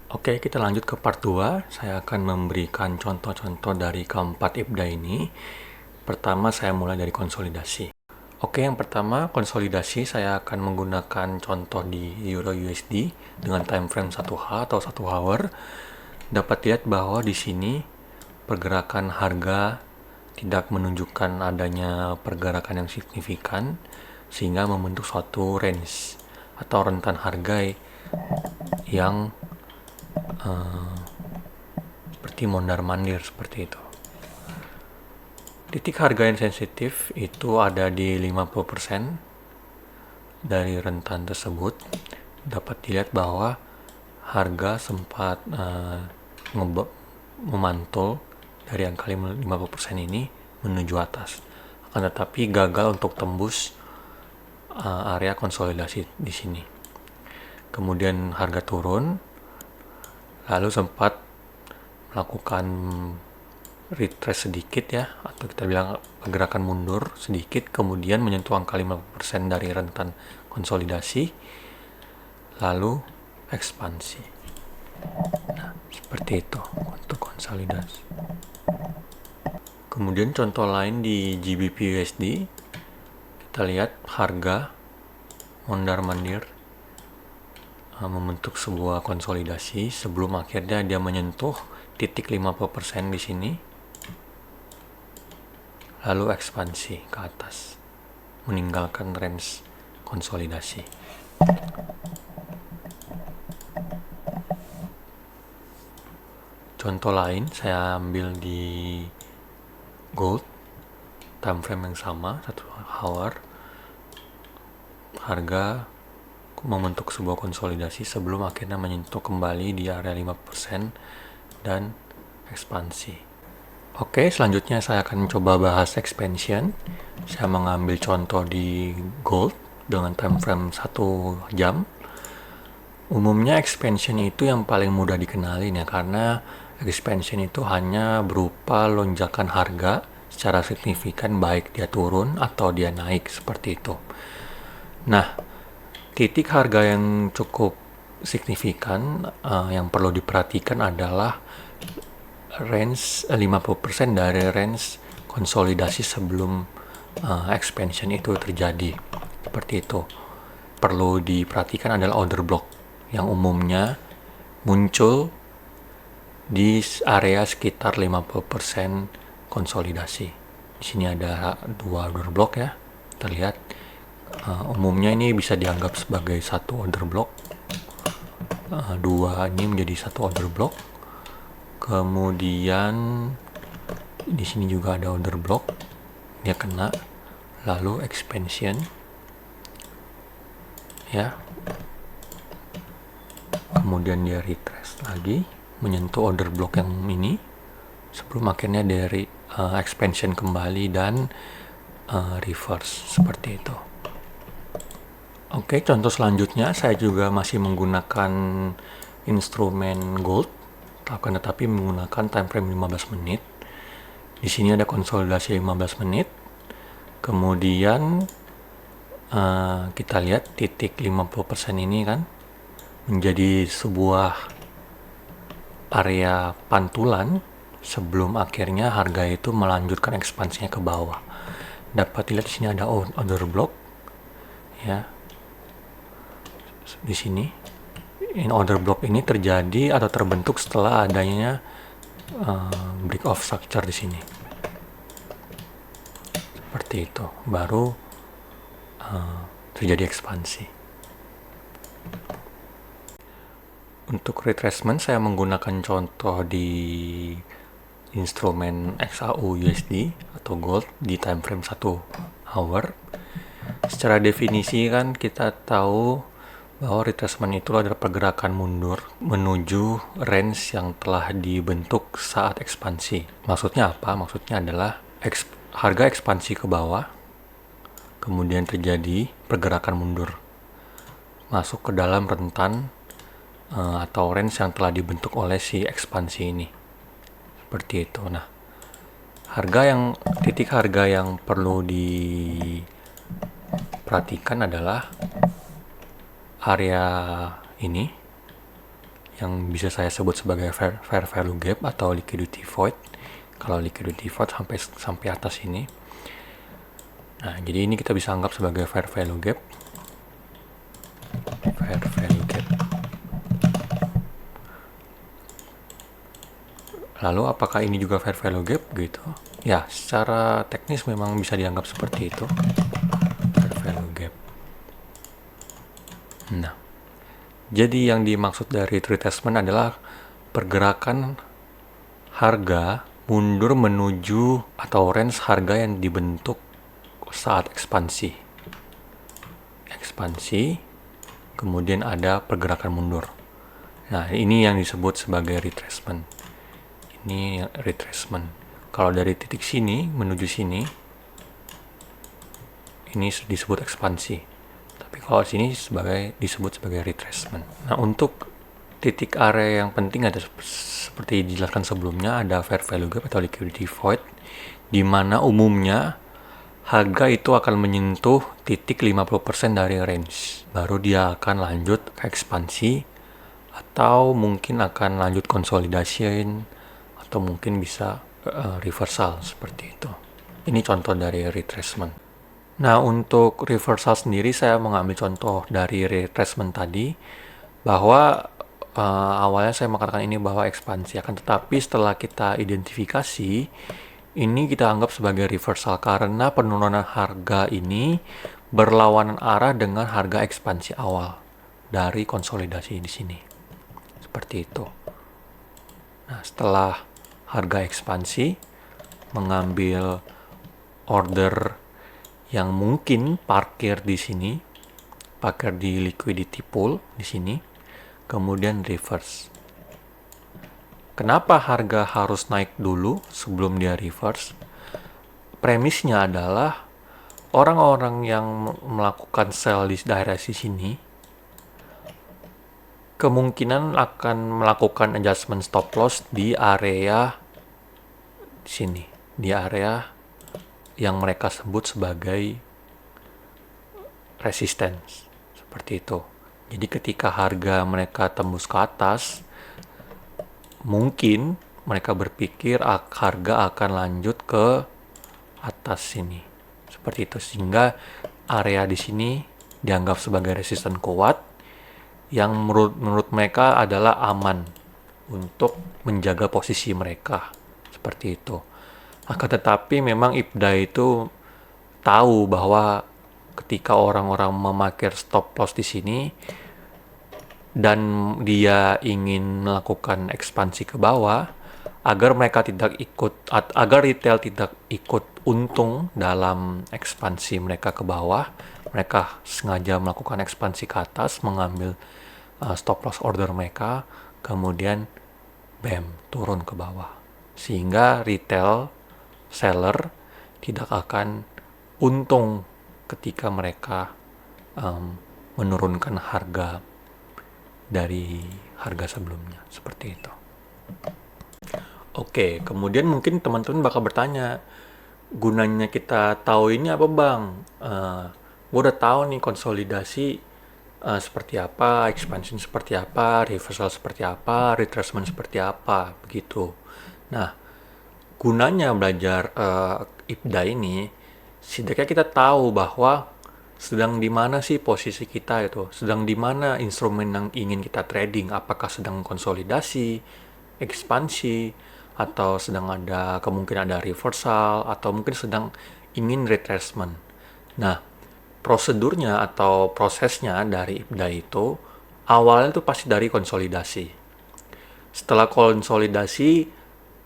Oke, kita lanjut ke part 2. Saya akan memberikan contoh-contoh dari keempat IBDA ini. Pertama, saya mulai dari konsolidasi. Oke, yang pertama, konsolidasi saya akan menggunakan contoh di Euro USD dengan time frame 1H atau 1 hour. Dapat lihat bahwa di sini pergerakan harga tidak menunjukkan adanya pergerakan yang signifikan, sehingga membentuk suatu range atau rentan harga yang seperti mondar-mandir seperti itu. Titik harga yang sensitif itu ada di 50% dari rentan tersebut. Dapat dilihat bahwa harga sempat memantul dari angka 50% ini menuju atas. Akan tetapi gagal untuk tembus area konsolidasi di sini. Kemudian harga turun, lalu sempat melakukan retrace sedikit ya, atau kita bilang pergerakan mundur sedikit, kemudian menyentuh angka 50% dari rentan konsolidasi, lalu ekspansi. Nah, seperti itu untuk konsolidasi. Kemudian contoh lain di GBP USD, kita lihat harga mondar-mandir membentuk sebuah konsolidasi sebelum akhirnya dia menyentuh titik 50% di sini, lalu ekspansi ke atas meninggalkan range konsolidasi. Contoh lain saya ambil di gold, time frame yang sama 1 hour. Harga membentuk sebuah konsolidasi sebelum akhirnya menyentuh kembali di area 5% dan ekspansi. Oke, selanjutnya saya akan coba bahas expansion. Saya mengambil contoh di gold dengan time frame 1 jam. Umumnya expansion itu yang paling mudah dikenalin ya, karena expansion itu hanya berupa lonjakan harga secara signifikan, baik dia turun atau dia naik seperti itu. Nah, titik harga yang cukup signifikan yang perlu diperhatikan adalah range 50% dari range konsolidasi sebelum expansion itu terjadi. Seperti itu. Perlu diperhatikan adalah order block yang umumnya muncul di area sekitar 50% konsolidasi. Di sini ada 2 order block ya, terlihat. Umumnya ini bisa dianggap sebagai satu order block, 2 ini menjadi satu order block. Kemudian di sini juga ada order block, dia kena, lalu expansion ya, kemudian dia retrace lagi menyentuh order block yang ini sebelum akhirnya dari expansion kembali dan reverse seperti itu. Oke, contoh selanjutnya saya juga masih menggunakan instrumen gold, akan tetapi menggunakan time frame 15 menit. Di sini ada konsolidasi 15 menit. Kemudian kita lihat titik 50% ini kan menjadi sebuah area pantulan sebelum akhirnya harga itu melanjutkan ekspansinya ke bawah. Dapat dilihat di sini ada order block ya. Di sini order block ini terjadi atau terbentuk setelah adanya break of structure di sini. Seperti itu, baru terjadi ekspansi. Untuk retracement saya menggunakan contoh di instrumen XAU USD atau gold di time frame 1 hour. Secara definisi kan kita tahu bahwa retracement itu adalah pergerakan mundur menuju range yang telah dibentuk saat ekspansi. Maksudnya apa? Maksudnya adalah harga ekspansi ke bawah, kemudian terjadi pergerakan mundur masuk ke dalam rentan atau range yang telah dibentuk oleh si ekspansi ini. Seperti itu. Nah, titik harga yang perlu diperhatikan adalah area ini yang bisa saya sebut sebagai fair value gap atau liquidity void. Kalau liquidity void sampai atas ini. Nah, jadi ini kita bisa anggap sebagai fair value gap. Fair value gap. Lalu apakah ini juga fair value gap gitu? Ya, secara teknis memang bisa dianggap seperti itu. Fair value gap. Nah, jadi yang dimaksud dari retracement adalah pergerakan harga mundur menuju atau range harga yang dibentuk saat ekspansi. Ekspansi, kemudian ada pergerakan mundur. Nah, ini yang disebut sebagai retracement. Ini retracement. Kalau dari titik sini menuju sini, ini disebut ekspansi. Tapi kalau sini disebut sebagai retracement. Nah, untuk titik area yang penting ada seperti dijelaskan sebelumnya, ada fair value gap atau liquidity void, di mana umumnya harga itu akan menyentuh titik 50% dari range. Baru dia akan lanjut ke ekspansi, atau mungkin akan lanjut konsolidasi, atau mungkin bisa reversal seperti itu. Ini contoh dari retracement. Nah, untuk reversal sendiri saya mengambil contoh dari retracement tadi, bahwa awalnya saya mengatakan ini bahwa ekspansi, akan tetapi setelah kita identifikasi, ini kita anggap sebagai reversal karena penurunan harga ini berlawanan arah dengan harga ekspansi awal dari konsolidasi di sini. Seperti itu. Nah, setelah harga ekspansi mengambil order yang mungkin parkir di sini, parkir di liquidity pool di sini, kemudian reverse. Kenapa harga harus naik dulu sebelum dia reverse? Premisnya adalah orang-orang yang melakukan sell di daerah sini kemungkinan akan melakukan adjustment stop loss di area sini, di area yang mereka sebut sebagai resistance, seperti itu. Jadi ketika harga mereka tembus ke atas, mungkin mereka berpikir harga akan lanjut ke atas sini, seperti itu, sehingga area di sini dianggap sebagai resisten kuat yang menurut mereka adalah aman untuk menjaga posisi mereka, seperti itu. Akan tetapi memang IPDA itu tahu bahwa ketika orang-orang memakai stop loss di sini dan dia ingin melakukan ekspansi ke bawah, agar retail tidak ikut untung dalam ekspansi mereka ke bawah, mereka sengaja melakukan ekspansi ke atas, mengambil stop loss order mereka, kemudian turun ke bawah, sehingga retail seller tidak akan untung ketika mereka menurunkan harga dari harga sebelumnya, seperti itu. Oke, kemudian mungkin teman-teman bakal bertanya, gunanya kita tahu ini apa bang? Gue udah tahu nih konsolidasi seperti apa, expansion seperti apa, reversal seperti apa, retracement seperti apa, begitu. Nah, gunanya belajar IPDA ini, setidaknya kita tahu bahwa sedang di mana sih posisi kita itu, sedang di mana instrumen yang ingin kita trading, apakah sedang konsolidasi, ekspansi, atau sedang ada kemungkinan ada reversal, atau mungkin sedang ingin retracement. Nah, prosedurnya atau prosesnya dari IPDA itu awalnya itu pasti dari konsolidasi. Setelah konsolidasi,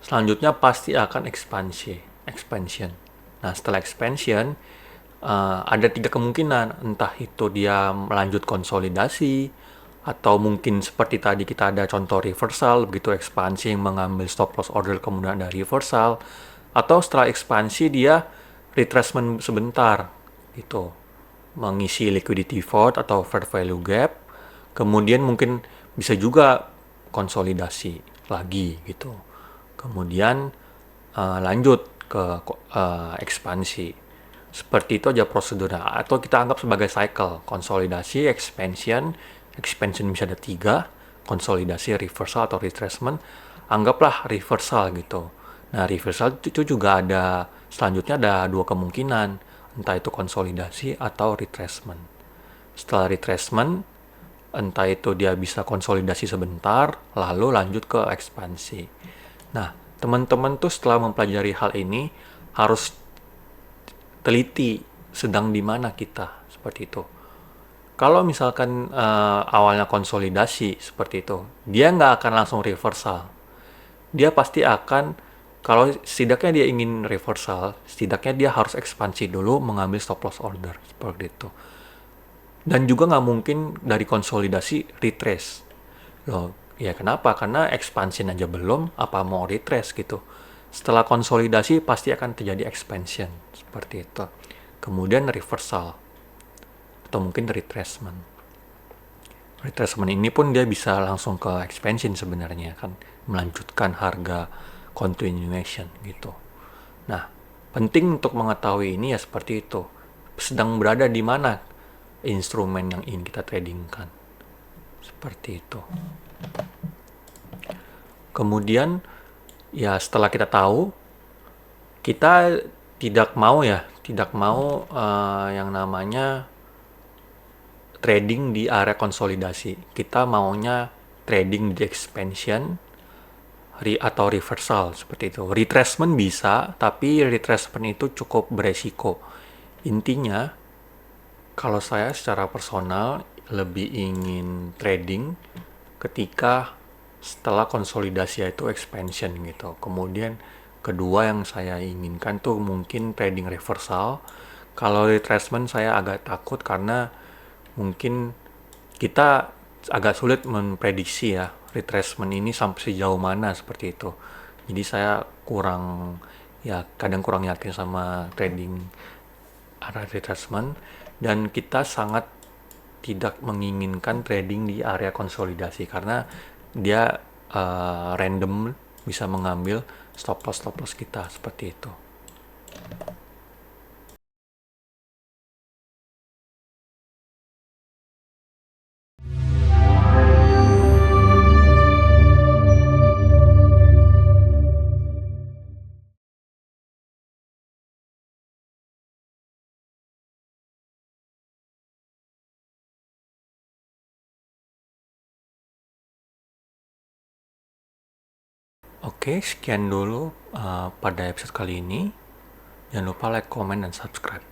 selanjutnya pasti akan expansion. Nah, setelah expansion, ada 3 kemungkinan. Entah itu dia melanjut konsolidasi, atau mungkin seperti tadi kita ada contoh reversal, begitu ekspansi mengambil stop loss order kemudian ada reversal, atau setelah ekspansi dia retracement sebentar, gitu, mengisi liquidity void atau fair value gap, kemudian mungkin bisa juga konsolidasi lagi, gitu. Kemudian lanjut ke ekspansi. Seperti itu aja prosedurnya. Atau kita anggap sebagai cycle. Konsolidasi, expansion bisa ada 3. konsolidasi, reversal atau retracement, anggaplah reversal gitu. Nah, reversal itu juga selanjutnya ada dua kemungkinan, entah itu konsolidasi atau retracement. Setelah retracement, entah itu dia bisa konsolidasi sebentar, lalu lanjut ke ekspansi. Nah, teman-teman tuh setelah mempelajari hal ini harus teliti sedang di mana kita, seperti itu. Kalau misalkan awalnya konsolidasi seperti itu, dia nggak akan langsung reversal. Dia pasti akan, kalau setidaknya dia ingin reversal, setidaknya dia harus ekspansi dulu, mengambil stop loss order seperti itu. Dan juga nggak mungkin dari konsolidasi retrace. Loh, ya kenapa? Karena expansion aja belum, apa mau retrace gitu. Setelah konsolidasi pasti akan terjadi expansion seperti itu. Kemudian reversal atau mungkin retracement. Retracement ini pun dia bisa langsung ke expansion sebenarnya kan, melanjutkan harga continuation gitu. Nah, penting untuk mengetahui ini ya seperti itu. Sedang berada di mana instrumen yang ingin kita tradingkan. Seperti itu. Kemudian ya setelah kita tahu, kita tidak mau yang namanya trading di area konsolidasi. Kita maunya trading di expansion atau reversal seperti itu. Retracement bisa, tapi retracement itu cukup beresiko. Intinya, kalau saya secara personal lebih ingin trading ketika setelah konsolidasi itu expansion gitu. Kemudian kedua yang saya inginkan tuh mungkin trading reversal. Kalau retracement saya agak takut karena mungkin kita agak sulit memprediksi ya retracement ini sampai sejauh mana seperti itu. Jadi saya kadang kurang yakin sama trading arah retracement, dan kita sangat tidak menginginkan trading di area konsolidasi karena dia random bisa mengambil stop loss kita seperti itu. Oke, sekian dulu pada episode kali ini. Jangan lupa like, comment, dan subscribe.